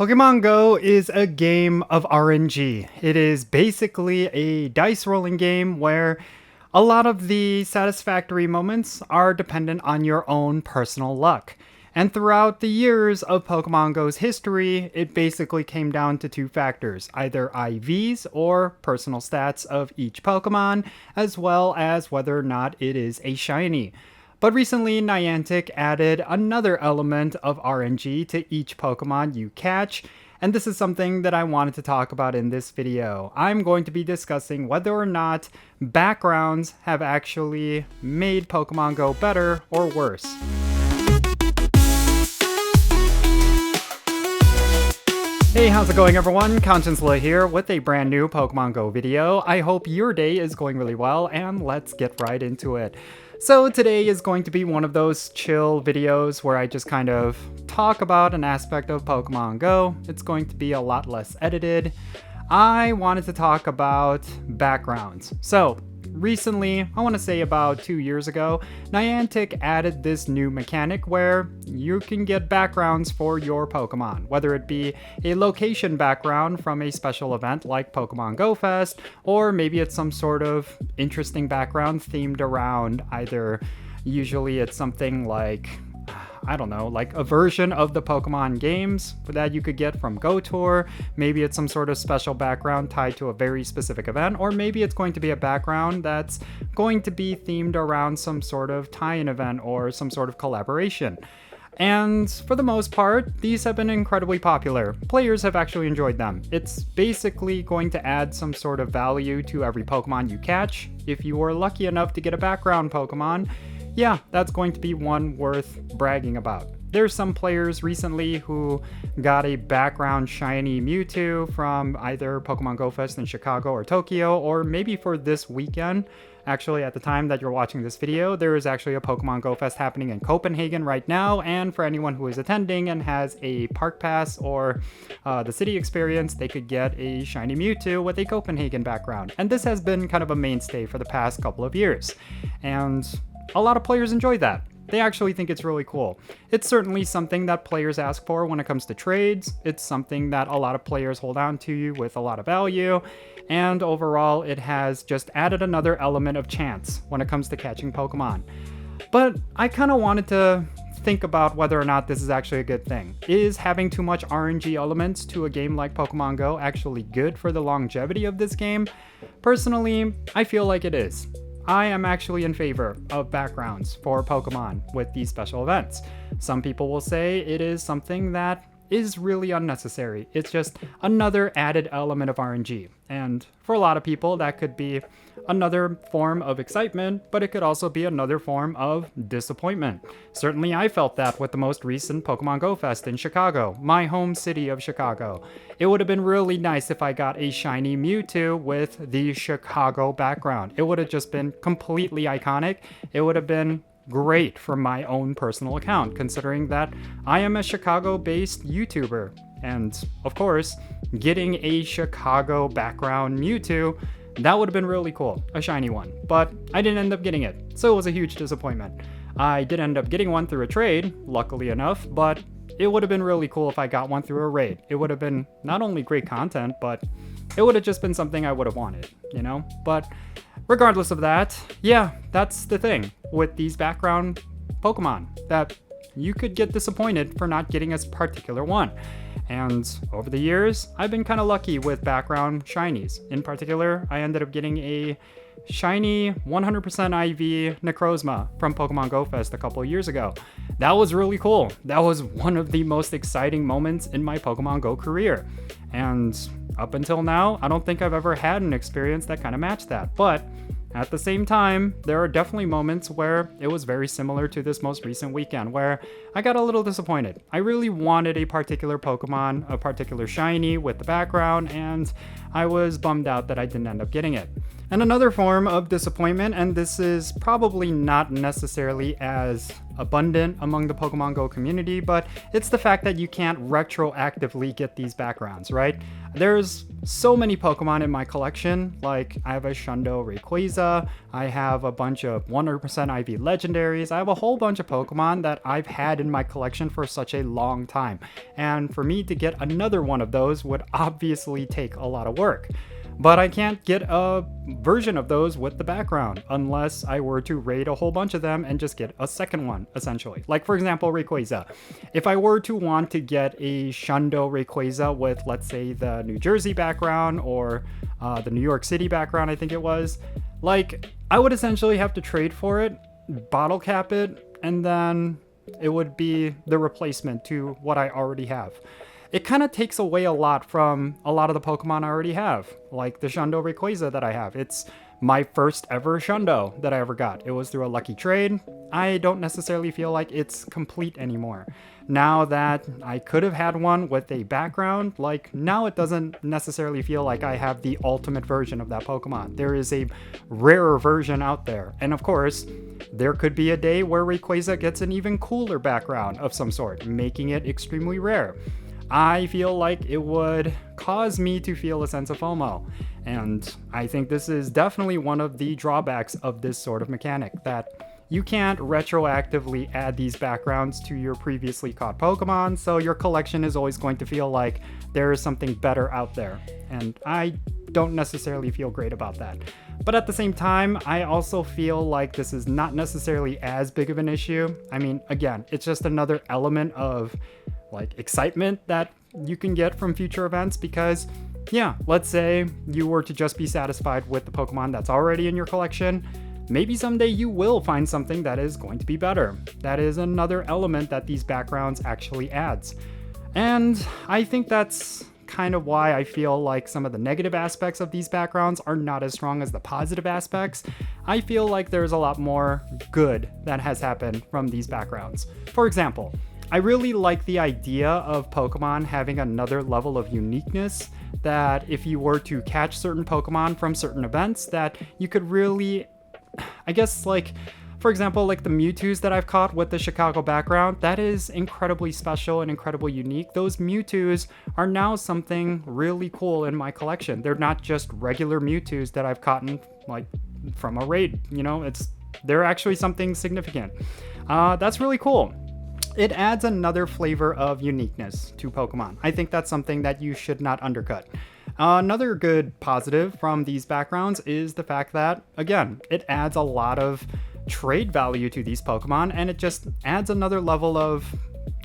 Pokemon Go is a game of RNG. It is basically a dice rolling game where a lot of the satisfactory moments are dependent on your own personal luck. And throughout the years of Pokemon Go's history, it basically came down to two factors, either IVs or personal stats of each Pokemon, as well as whether or not it is a shiny. But recently, Niantic added another element of RNG to each Pokemon you catch, and this is something that I wanted to talk about in this video. I'm going to be discussing whether or not backgrounds have actually made Pokemon Go better or worse. Hey, how's it going everyone? Jinsula here with a brand new Pokemon Go video. I hope your day is going really well, and let's get right into it. So today is going to be one of those chill videos where I just kind of talk about an aspect of Pokemon Go. It's going to be a lot less edited. I wanted to talk about backgrounds. So recently, I want to say about 2 years ago, Niantic added this new mechanic where you can get backgrounds for your Pokemon, whether it be a location background from a special event like Pokemon Go Fest, or maybe it's some sort of interesting background themed around either, usually it's something like, I don't know, like a version of the Pokemon games that you could get from Go Tour. Maybe it's some sort of special background tied to a very specific event, or maybe it's going to be a background that's going to be themed around some sort of tie-in event or some sort of collaboration. And for the most part, these have been incredibly popular. Players have actually enjoyed them. It's basically going to add some sort of value to every Pokemon you catch. If you were lucky enough to get a background Pokemon, yeah, that's going to be one worth bragging about. There's some players recently who got a background shiny Mewtwo from either Pokemon Go Fest in Chicago or Tokyo, or maybe for this weekend. Actually, at the time that you're watching this video, there is actually a Pokemon Go Fest happening in Copenhagen right now, and for anyone who is attending and has a park pass or the city experience, they could get a shiny Mewtwo with a Copenhagen background. And this has been kind of a mainstay for the past couple of years. And a lot of players enjoy that. They actually think it's really cool. It's certainly something that players ask for when it comes to trades. It's something that a lot of players hold on to with a lot of value. And overall, it has just added another element of chance when it comes to catching Pokemon. But I kind of wanted to think about whether or not this is actually a good thing. Is having too much RNG elements to a game like Pokemon Go actually good for the longevity of this game? Personally, I feel like it is. I am actually in favor of backgrounds for Pokemon with these special events. Some people will say it is something that is really unnecessary. It's just another added element of RNG. And for a lot of people, that could be another form of excitement, but it could also be another form of disappointment. Certainly I felt that with the most recent Pokemon Go Fest in Chicago, my home city of Chicago. It would have been really nice if I got a shiny Mewtwo with the Chicago background. It would have just been completely iconic. It would have been great for my own personal account, considering that I am a Chicago-based YouTuber. And of course, getting a Chicago background Mewtwo, that would have been really cool, a shiny one, but I didn't end up getting it, so it was a huge disappointment. I did end up getting one through a trade, luckily enough, but it would have been really cool if I got one through a raid. It would have been not only great content, but it would have just been something I would have wanted, you know? But regardless of that, yeah, that's the thing with these background Pokemon, that you could get disappointed for not getting a particular one. And over the years, I've been kind of lucky with background shinies. In particular, I ended up getting a shiny 100% IV Necrozma from Pokemon Go Fest a couple of years ago. That was really cool. That was one of the most exciting moments in my Pokemon Go career. And up until now, I don't think I've ever had an experience that kind of matched that. But at the same time, there are definitely moments where it was very similar to this most recent weekend, where I got a little disappointed. I really wanted a particular Pokemon, a particular shiny with the background, and I was bummed out that I didn't end up getting it. And another form of disappointment, and this is probably not necessarily as abundant among the Pokemon Go community, but it's the fact that you can't retroactively get these backgrounds, right? There's so many Pokemon in my collection, like I have a Shundo Rayquaza, I have a bunch of 100% IV legendaries, I have a whole bunch of Pokemon that I've had in my collection for such a long time, and for me to get another one of those would obviously take a lot of work. But I can't get a version of those with the background unless I were to raid a whole bunch of them and just get a second one, essentially. Like, for example, Rayquaza. If I were to want to get a Shundo Rayquaza with, let's say, the New Jersey background or the New York City background, I think it was, like, I would essentially have to trade for it, bottle cap it, and then it would be the replacement to what I already have. It kind of takes away a lot from a lot of the Pokemon I already have, like the Shundo Rayquaza that I have. It's my first ever Shundo that I ever got. It was through a lucky trade. I don't necessarily feel like it's complete anymore. Now that I could have had one with a background, like now it doesn't necessarily feel like I have the ultimate version of that Pokemon. There is a rarer version out there. And of course, there could be a day where Rayquaza gets an even cooler background of some sort, making it extremely rare. I feel like it would cause me to feel a sense of FOMO. And I think this is definitely one of the drawbacks of this sort of mechanic, that you can't retroactively add these backgrounds to your previously caught Pokemon, so your collection is always going to feel like there is something better out there. And I don't necessarily feel great about that. But at the same time, I also feel like this is not necessarily as big of an issue. I mean, again, it's just another element of like excitement that you can get from future events, because yeah, let's say you were to just be satisfied with the Pokemon that's already in your collection. Maybe someday you will find something that is going to be better. That is another element that these backgrounds actually adds. And I think that's kind of why I feel like some of the negative aspects of these backgrounds are not as strong as the positive aspects. I feel like there's a lot more good that has happened from these backgrounds. For example, I really like the idea of Pokemon having another level of uniqueness, that if you were to catch certain Pokemon from certain events, that you could really, I guess, like, for example, like the Mewtwo's that I've caught with the Chicago background, that is incredibly special and incredibly unique. Those Mewtwo's are now something really cool in my collection. They're not just regular Mewtwo's that I've caught like from a raid, you know, they're actually something significant. That's really cool. It adds another flavor of uniqueness to Pokemon. I think that's something that you should not undercut. Another good positive from these backgrounds is the fact that, again, it adds a lot of trade value to these Pokemon, and it just adds another level of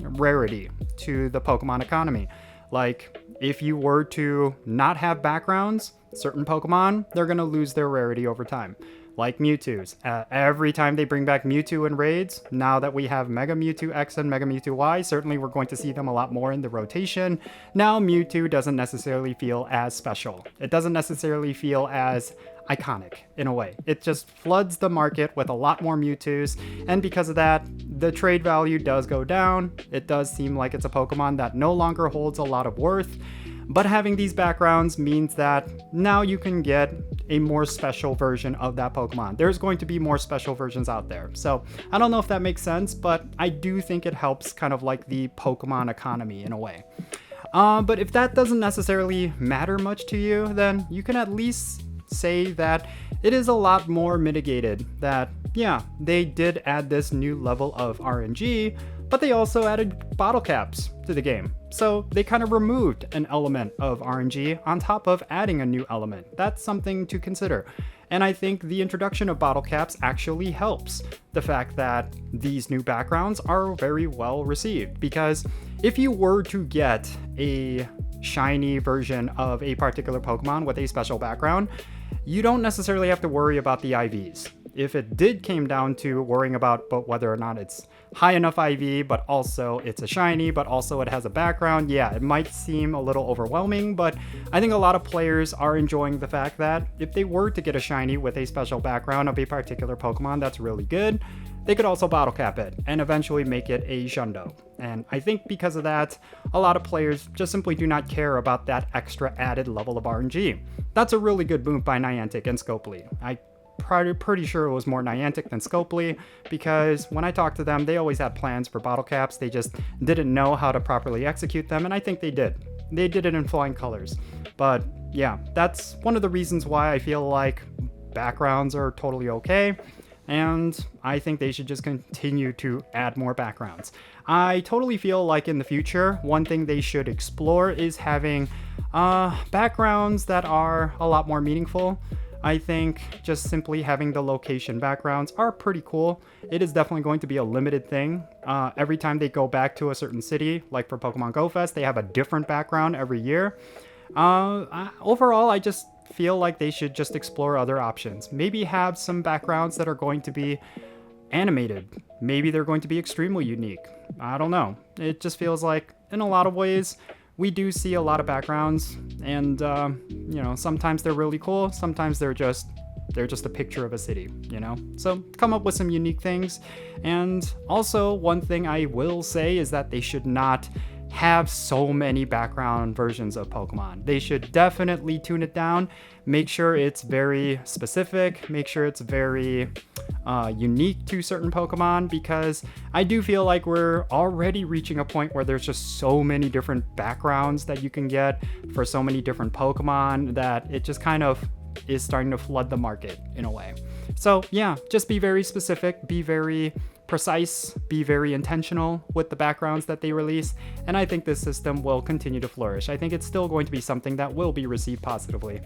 rarity to the Pokemon economy. Like, if you were to not have backgrounds, certain Pokemon, they're going to lose their rarity over time. Like Mewtwo's. Every time they bring back Mewtwo in raids, now that we have Mega Mewtwo X and Mega Mewtwo Y, certainly we're going to see them a lot more in the rotation. Now Mewtwo doesn't necessarily feel as special. It doesn't necessarily feel as iconic in a way. It just floods the market with a lot more Mewtwo's, and because of that, the trade value does go down. It does seem like it's a Pokemon that no longer holds a lot of worth. But having these backgrounds means that now you can get a more special version of that Pokemon. There's going to be more special versions out there. So I don't know if that makes sense, but I do think it helps kind of like the Pokemon economy in a way. But if that doesn't necessarily matter much to you, then you can at least say that it is a lot more mitigated, that yeah, they did add this new level of RNG, but they also added bottle caps to the game. So they kind of removed an element of RNG on top of adding a new element. That's something to consider. And I think the introduction of bottle caps actually helps the fact that these new backgrounds are very well received, because if you were to get a shiny version of a particular Pokemon with a special background, you don't necessarily have to worry about the IVs. If it did came down to worrying about whether or not it's high enough IV, but also it's a shiny, but also it has a background, yeah, it might seem a little overwhelming, but I think a lot of players are enjoying the fact that if they were to get a shiny with a special background of a particular Pokemon that's really good, they could also bottle cap it and eventually make it a Shundo. And I think because of that, a lot of players just simply do not care about that extra added level of RNG. That's a really good move by Niantic and Scopely. I pretty sure it was more Niantic than Scopely, because when I talked to them, they always had plans for bottle caps. They just didn't know how to properly execute them, and I think they did. They did it in flying colors. But yeah, that's one of the reasons why I feel like backgrounds are totally okay, and I think they should just continue to add more backgrounds. I totally feel like in the future, one thing they should explore is having backgrounds that are a lot more meaningful. I think just simply having the location backgrounds are pretty cool. It is definitely going to be a limited thing. Every time they go back to a certain city, like for Pokemon Go Fest, they have a different background every year. Overall, I just feel like they should just explore other options. Maybe have some backgrounds that are going to be animated. Maybe they're going to be extremely unique. I don't know. It just feels like in a lot of ways, we do see a lot of backgrounds, and you know, sometimes they're really cool, sometimes they're just a picture of a city, you know? So come up with some unique things. And also, one thing I will say is that they should not have so many background versions of Pokemon. They should definitely tune it down, make sure it's very specific, make sure it's very unique to certain Pokemon, because I do feel like we're already reaching a point where there's just so many different backgrounds that you can get for so many different Pokemon that it just kind of is starting to flood the market in a way. So yeah, just be very specific, be very precise, be very intentional with the backgrounds that they release, and I think this system will continue to flourish. I think it's still going to be something that will be received positively.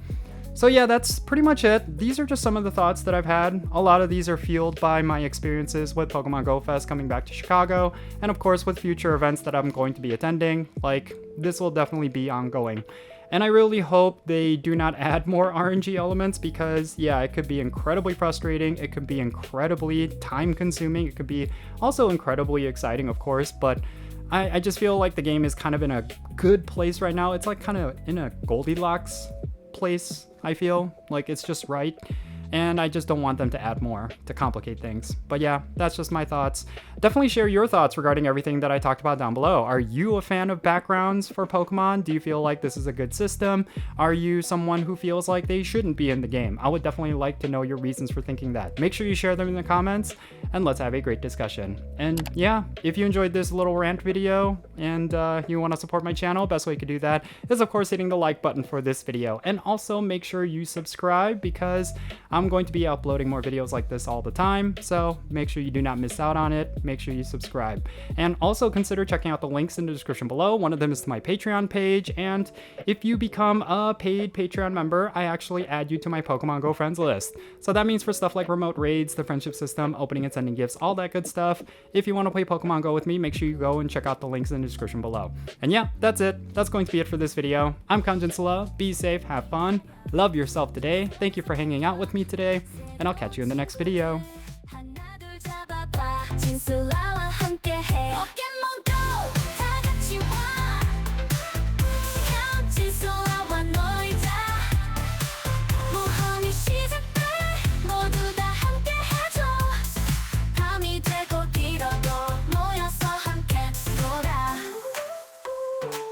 So yeah, that's pretty much it. These are just some of the thoughts that I've had. A lot of these are fueled by my experiences with Pokemon Go Fest coming back to Chicago, and of course with future events that I'm going to be attending. Like, this will definitely be ongoing. And I really hope they do not add more RNG elements, because yeah, it could be incredibly frustrating, it could be incredibly time consuming, it could be also incredibly exciting, of course, but I just feel like the game is kind of in a good place right now. It's like kind of in a Goldilocks place, I feel like it's just right. And I just don't want them to add more to complicate things. But yeah, that's just my thoughts. Definitely share your thoughts regarding everything that I talked about down below. Are you a fan of backgrounds for Pokemon? Do you feel like this is a good system? Are you someone who feels like they shouldn't be in the game? I would definitely like to know your reasons for thinking that. Make sure you share them in the comments, and let's have a great discussion. And yeah, if you enjoyed this little rant video and you want to support my channel, best way you could do that is of course hitting the like button for this video. And also make sure you subscribe, because I'm going to be uploading more videos like this all the time, so make sure you do not miss out on it. Make sure you subscribe. And also consider checking out the links in the description below. One of them is to my Patreon page, and if you become a paid Patreon member, I actually add you to my Pokemon Go friends list. So that means for stuff like remote raids, the friendship system, opening and sending gifts, all that good stuff. If you want to play Pokemon Go with me, make sure you go and check out the links in the description below. And yeah, that's it. That's going to be it for this video. I'm Jinsula. Be safe, have fun, love yourself today. Thank you for hanging out with me today, and I'll catch you in the next video.